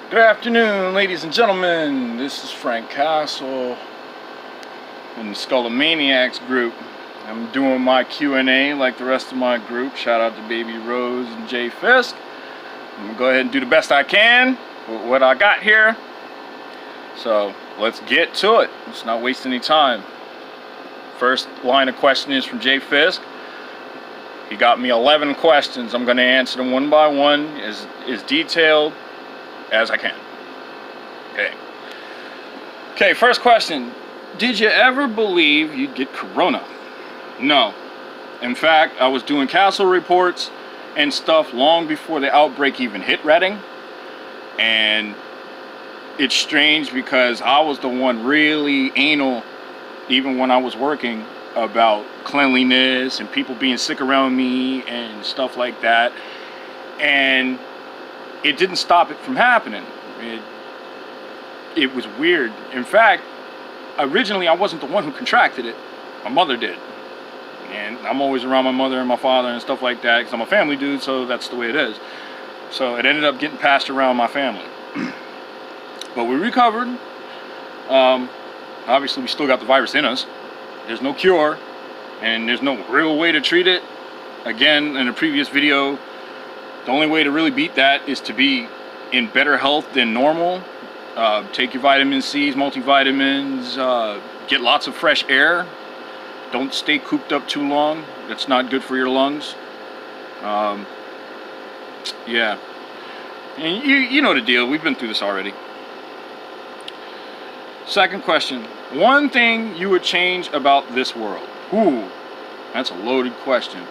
Good afternoon, ladies and gentlemen. This is Frank Castle in the Skullomaniacs group. I'm doing my Q&A like the rest of my group. Shout out to Baby Rose and Jay Fisk. I'm going to go ahead and do the best I can with what I got here. So let's get to it. Let's not waste any time. First line of questioning is from Jay Fisk. He got me 11 questions. I'm going to answer them one by one as detailed as I can. Okay, first question. Did you ever believe you'd get corona? No. In fact, I was doing castle reports and stuff long before the outbreak even hit Reading. And it's strange because I was the one really anal, even when I was working, about cleanliness and people being sick around me and stuff like that. And it didn't stop it from happening. It was weird. In fact, originally I wasn't the one who contracted it. My mother did. And I'm always around my mother and my father and stuff like that because I'm a family dude, so that's the way it is. So it ended up getting passed around my family. But we recovered. Obviously, we still got the virus in us. There's no cure, and there's no real way to treat it. Again, in a previous video, the only way to really beat that is to be in better health than normal. Take your vitamin C's, multivitamins, get lots of fresh air. Don't stay cooped up too long. That's not good for your lungs. Yeah. And you know the deal. We've been through this already. Second question. One thing you would change about this world? Ooh, that's a loaded question.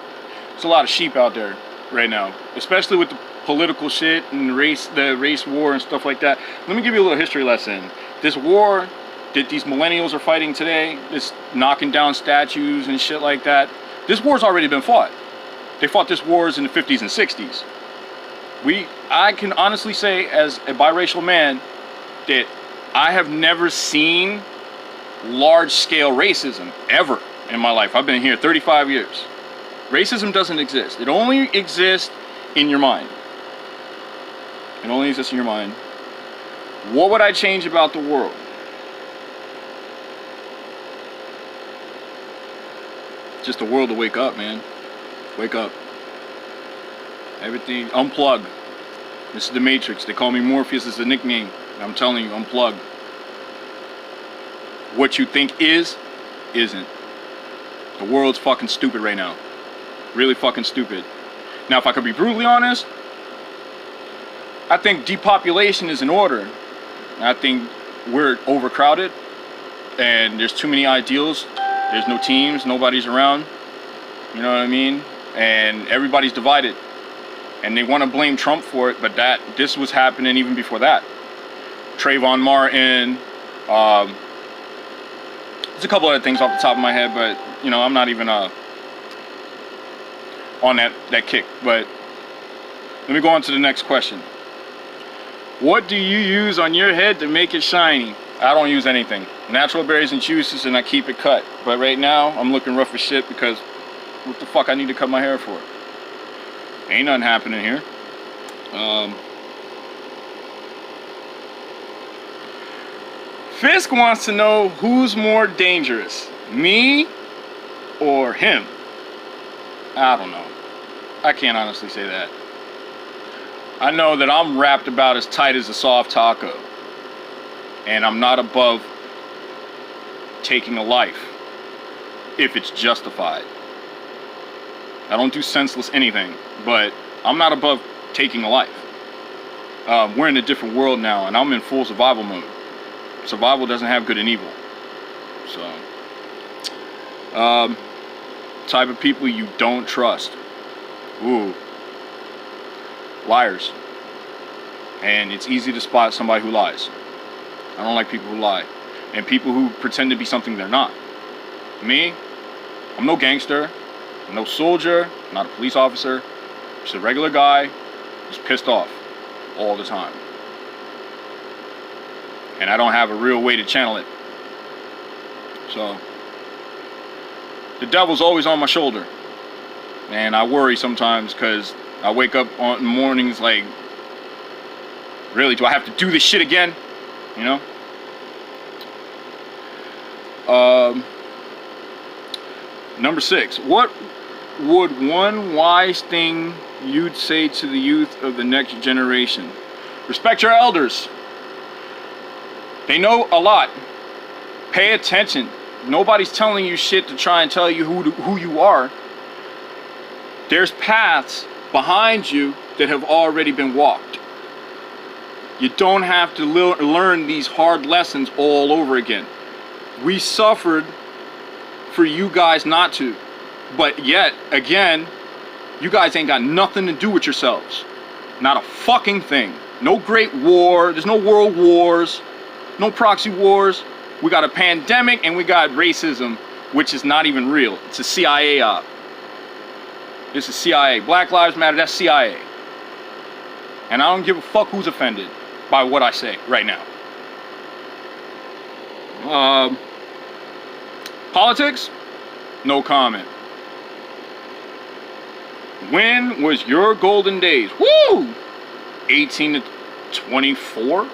There's a lot of sheep out there right now, especially with the political shit and the race war and stuff like that. Let me give you a little history lesson. This war that these millennials are fighting today, this knocking down statues and shit like that, this war's already been fought. They fought this wars in the 50s and 60s. I can honestly say, as a biracial man, that I have never seen large-scale racism ever in my life. I've been here 35 years. Racism doesn't exist. It only exists in your mind. It only exists in your mind. What would I change about the world? Just the world to wake up, man. Wake up. Everything, unplug. This is the Matrix. They call me Morpheus as a nickname. I'm telling you, unplug. What you think is, isn't. The world's fucking stupid right now. Really fucking stupid. Now, if I could be brutally honest, I think depopulation is in order. I think we're overcrowded and there's too many ideals. There's no teams, nobody's around. You know what I mean? And everybody's divided. And they want to blame Trump for it, but this was happening even before that. Trayvon Martin, there's a couple other things off the top of my head, but you know, I'm not even on that kick. But let me go on to the next question. What do you use on your head to make it shiny? I don't use anything. Natural berries and juices, and I keep it cut. But right now, I'm looking rough as shit because what the fuck I need to cut my hair for? Ain't nothing happening here. Fisk wants to know who's more dangerous, me or him? I don't know. I can't honestly say that. I know that I'm wrapped about as tight as a soft taco. And I'm not above taking a life if it's justified. I don't do senseless anything, but I'm not above taking a life. We're in a different world now, and I'm in full survival mode. Survival doesn't have good and evil. So, type of people you don't trust. Ooh. Liars. And it's easy to spot somebody who lies. I don't like people who lie. And people who pretend to be something they're not. Me, I'm no gangster, I'm no soldier, I'm not a police officer. Just a regular guy who's pissed off all the time. And I don't have a real way to channel it. So, the devil's always on my shoulder. And I worry sometimes because I wake up on mornings like Really, do I have to do this shit again? You know? Number 6. What would one wise thing you'd say to the youth of the next generation? Respect your elders. They know a lot. Pay attention. Nobody's telling you shit to try and tell you who you are. There's paths behind you that have already been walked. You don't have to learn these hard lessons all over again. We suffered for you guys not to. But yet, again, you guys ain't got nothing to do with yourselves. Not a fucking thing. No great war. There's no world wars. No proxy wars. We got a pandemic and we got racism, which is not even real. It's a CIA op. This is CIA. Black Lives Matter, that's CIA. And I don't give a fuck who's offended by what I say right now. Politics? No comment. When was your golden days? Woo! 18 to 24?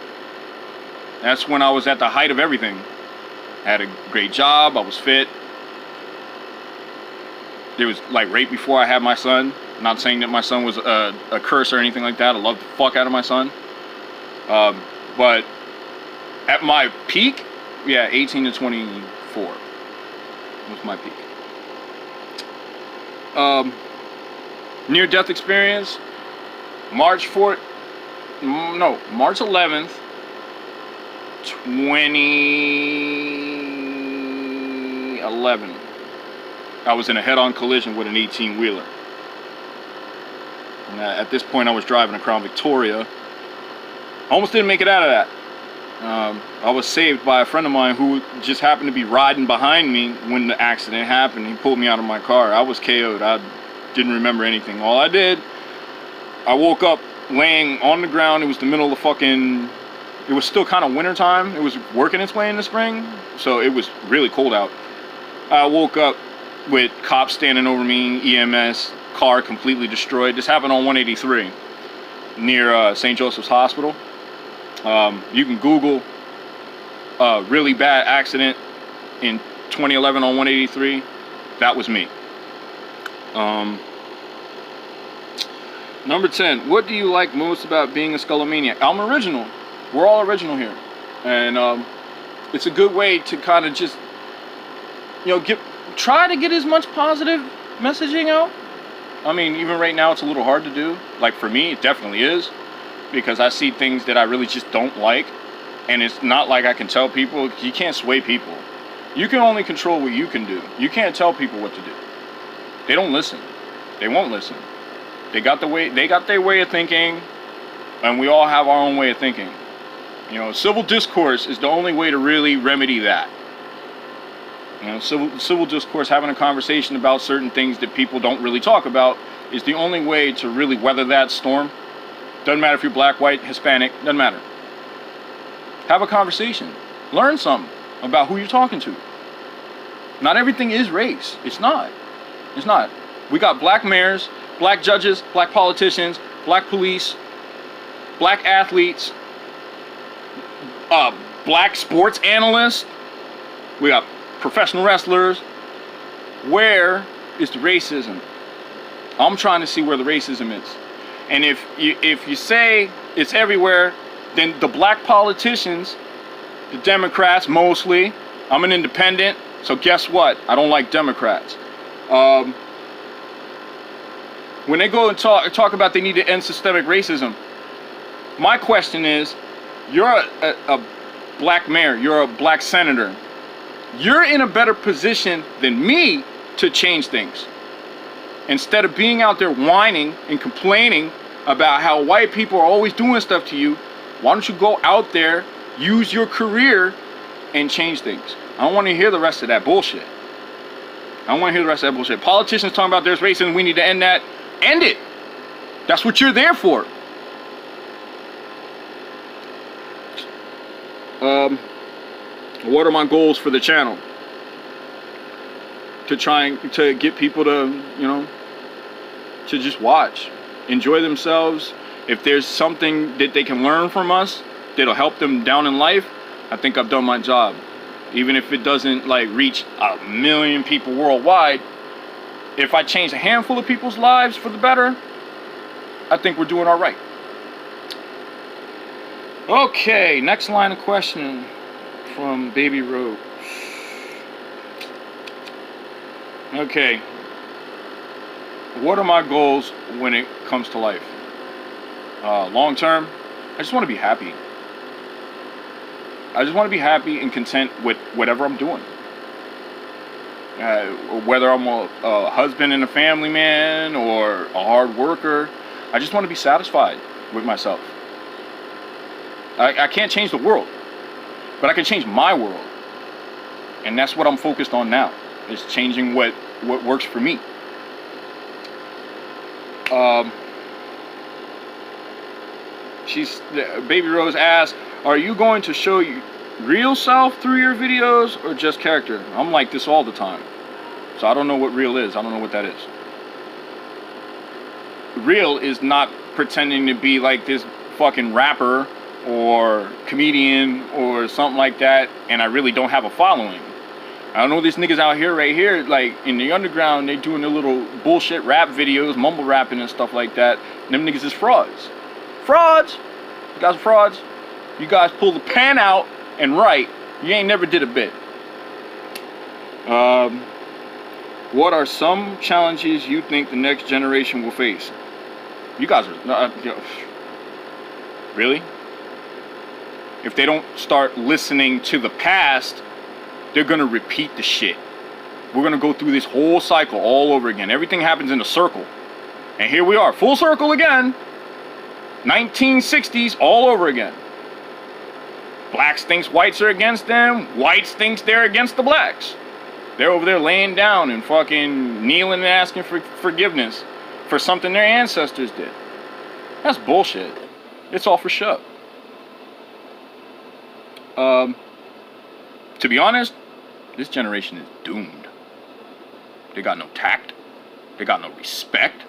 That's when I was at the height of everything. Had a great job, I was fit. It was like right before I had my son. I'm not saying that my son was a curse or anything like that. I love the fuck out of my son. But at my peak, yeah, 18 to 24 was my peak. Near-death experience, March 11th, 2011. I was in a head-on collision with an 18-wheeler. At this point, I was driving a Crown Victoria. Almost didn't make it out of that. I was saved by a friend of mine who just happened to be riding behind me when the accident happened. He pulled me out of my car. I was KO'd. I didn't remember anything. All I did, I woke up laying on the ground. It was the middle of the fucking... It was still kind of winter time. It was working its way in the spring, so it was really cold out. I woke up with cops standing over me, EMS, car completely destroyed. This happened on 183 near St. Joseph's Hospital. You can Google a really bad accident in 2011 on 183. That was me. Number 10. What do you like most about being a Skullomaniac? I'm original. We're all original here. And it's a good way to kind of just, you know, try to get as much positive messaging out. I mean, even right now it's a little hard to do. Like for me, it definitely is. Because I see things that I really just don't like. And it's not like I can tell people. You can't sway people. You can only control what you can do. You can't tell people what to do. They don't listen. They won't listen. They got their way of thinking. And we all have our own way of thinking. You know, civil discourse is the only way to really remedy that. You know, civil discourse, having a conversation about certain things that people don't really talk about, is the only way to really weather that storm. Doesn't matter if you're black, white, Hispanic, doesn't matter. Have a conversation. Learn something about who you're talking to. Not everything is race. It's not. It's not. We got black mayors, black judges, black politicians, black police, black athletes, black sports analysts. We got professional wrestlers. Where is the racism? I'm trying to see where the racism is. And if you say it's everywhere, then the black politicians, the Democrats mostly, I'm an independent, so guess what? I don't like Democrats. When they go and talk about they need to end systemic racism, my question is, you're a black mayor, you're a black senator. You're in a better position than me to change things. Instead of being out there whining and complaining about how white people are always doing stuff to you, why don't you go out there, use your career, and change things? I don't want to hear the rest of that bullshit. I don't want to hear the rest of that bullshit. Politicians talking about there's racism, we need to end that. End it. That's what you're there for. What are my goals for the channel? To try to get people to, you know, to just watch, enjoy themselves, if there's something that they can learn from us that'll help them down in life, I think I've done my job. Even if it doesn't like reach 1 million people worldwide, if I change a handful of people's lives for the better, I think we're doing all right. Okay, next line of questioning from Baby Rose. Okay, what are my goals when it comes to life? Long term, I just want to be happy. I just want to be happy and content with whatever I'm doing. Whether I'm a husband and a family man or a hard worker, I just want to be satisfied with myself. I can't change the world, but I can change my world. And that's what I'm focused on now, is changing what works for me. Baby Rose asks, are you going to show you real self through your videos or just character? I'm like this all the time. So I don't know what real is. I don't know what that is. Real is not pretending to be like this fucking rapper or comedian or something like that, and I really don't have a following. I know these niggas out here, right here, like in the underground, they doing their little bullshit rap videos, mumble rapping and stuff like that. And them niggas is frauds. Frauds! You guys are frauds. You guys pull the pen out and write. You ain't never did a bit. What are some challenges you think the next generation will face? You guys are... really? If they don't start listening to the past, they're going to repeat the shit. We're going to go through this whole cycle all over again. Everything happens in a circle. And here we are, full circle again. 1960s all over again. Blacks thinks whites are against them. Whites thinks they're against the blacks. They're over there laying down and fucking kneeling and asking for forgiveness for something their ancestors did. That's bullshit. It's all for show. To be honest, this generation is doomed. They got no tact. They got no respect.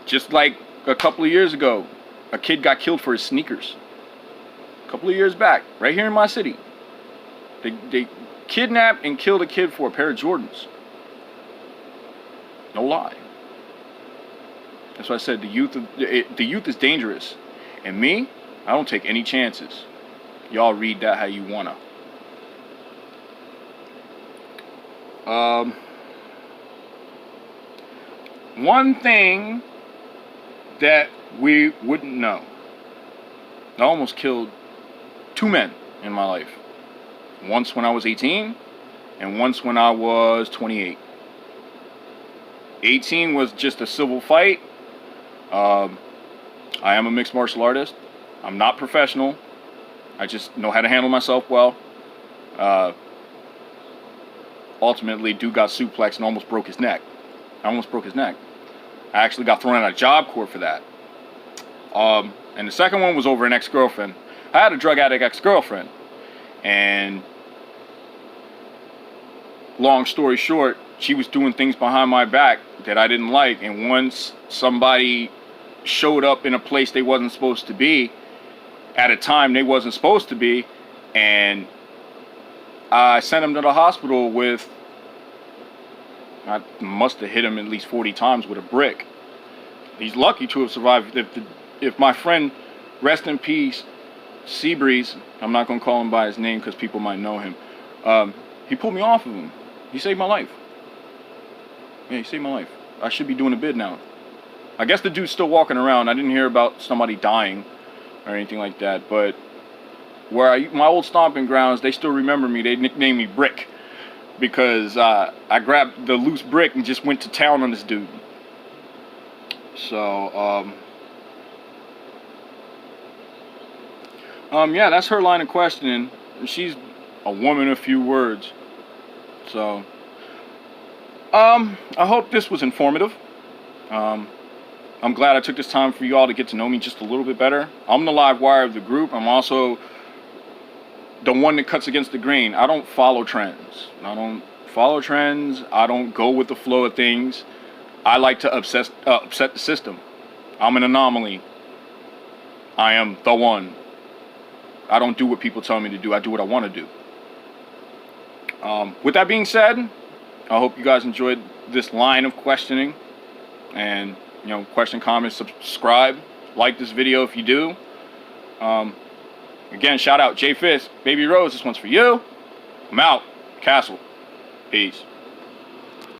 Just like a couple of years ago, a kid got killed for his sneakers. A couple of years back, right here in my city. They kidnapped and killed a kid for a pair of Jordans. No lie. That's why I said the youth is dangerous. And me, I don't take any chances. Y'all read that how you wanna. One thing that we wouldn't know. I almost killed 2 men in my life. Once when I was 18 and once when I was 28. 18 was just a civil fight. I am a mixed martial artist. I'm not professional. I just know how to handle myself well. Ultimately, dude got suplexed and almost broke his neck. I almost broke his neck. I actually got thrown out of Job Corps for that. And the second one was over an ex-girlfriend. I had a drug addict ex-girlfriend. And long story short, she was doing things behind my back that I didn't like. And once somebody showed up in a place they wasn't supposed to be, at a time they wasn't supposed to be, and I sent him to the hospital with, I must have hit him at least 40 times with a brick. He's lucky to have survived. If my friend, rest in peace, Seabreeze, I'm not going to call him by his name because people might know him, he pulled me off of him. He saved my life. Yeah, he saved my life. I should be doing a bid now. I guess the dude's still walking around. I didn't hear about somebody dying or anything like that, but where my old stomping grounds, they still remember me. They nicknamed me Brick because I grabbed the loose brick and just went to town on this dude. So, yeah, that's her line of questioning. She's a woman of few words. So, I hope this was informative. I'm glad I took this time for you all to get to know me just a little bit better. I'm the live wire of the group. I'm also the one that cuts against the grain. I don't follow trends. I don't go with the flow of things. I like to upset the system. I'm an anomaly. I am the one. I don't do what people tell me to do. I do what I want to do. With that being said, I hope you guys enjoyed this line of questioning. And, you know, question, comment, subscribe. Like this video if you do. Again, shout out J Fist, Baby Rose. This one's for you. I'm out. Castle. Peace.